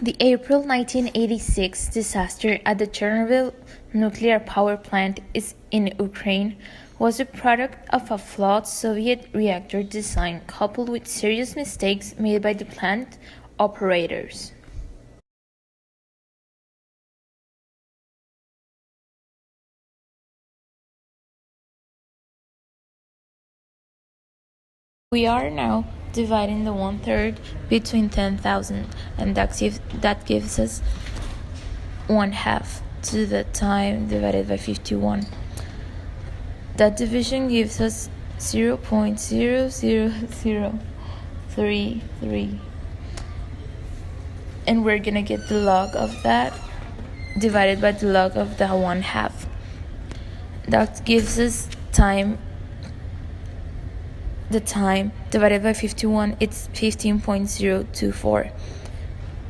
The April 1986 disaster at the Chernobyl nuclear power plant in Ukraine was a product of a flawed Soviet reactor design coupled with serious mistakes made by the plant operators. We are now dividing the 1/3 between 10,000, and that gives us 1/2 to the time divided by 51. That division gives us 0.00033, and we're gonna get the log of that divided by the log of the 1/2. That gives us the time divided by 51, it's 15.024,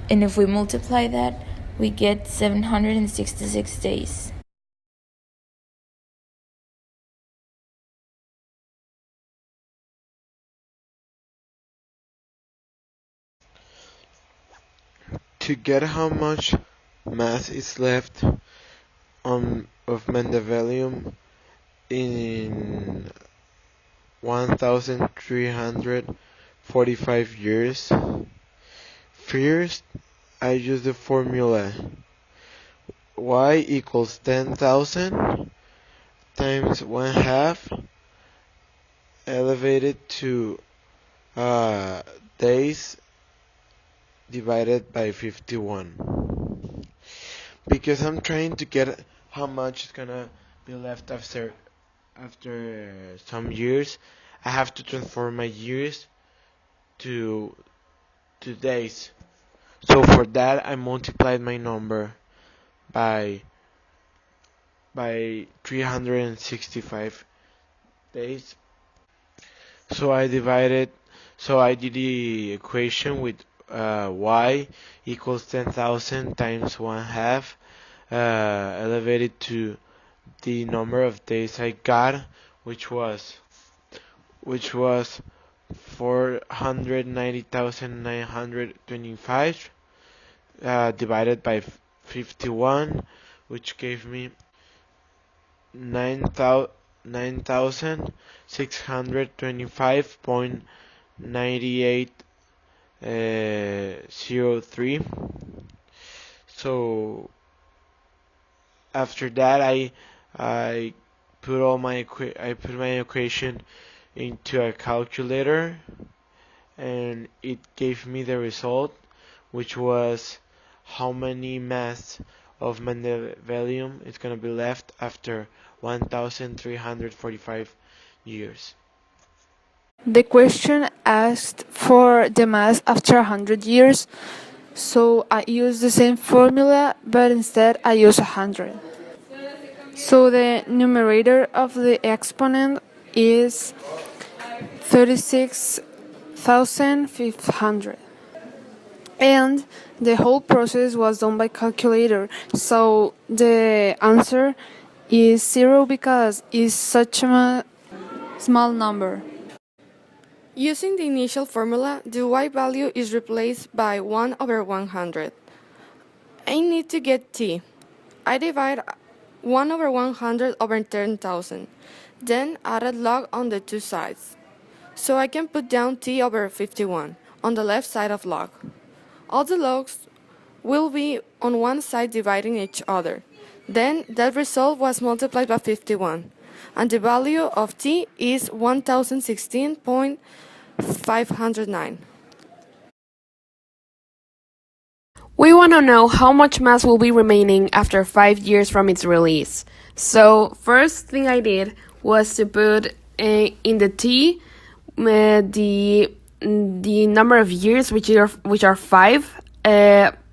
and if we multiply that, we get 766 days. To get how much mass is left of Mendelevium in 1,345 years, first I use the formula y equals 10,000 times 1/2 elevated to days divided by 51, because I'm trying to get how much is gonna be left after some years. I have to transform my years to days. So for that, I multiplied my number by 365 days. So I did the equation with y equals 10,000 times 1/2 elevated to the number of days I got, which was 490,925 divided by 51, which gave me 9,625.9803. So after that, I put my equation into a calculator, and it gave me the result, which was how many mass of Mendelevium is going to be left after 1,345 years. The question asked for the mass after 100 years, so I used the same formula, but instead I used 100. So the numerator of the exponent is 36,500. And the whole process was done by calculator, so the answer is 0 because it's such a small number. Using the initial formula, the y value is replaced by 1/100. I need to get t. I divide 1/100 over 10,000, then add a log on the two sides. So I can put down t over 51 on the left side of log. All the logs will be on one side dividing each other. Then that result was multiplied by 51, and the value of t is 1016.509. We want to know how much mass will be remaining after 5 years from its release. So first thing I did was to put in the t the number of years, which are 5,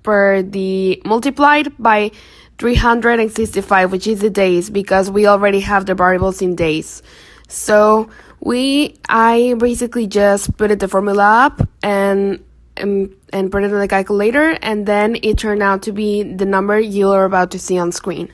per the multiplied by 365, which is the days, because we already have the variables in days. So I basically just put the formula up and put it in the calculator, and then it turned out to be the number you're about to see on screen.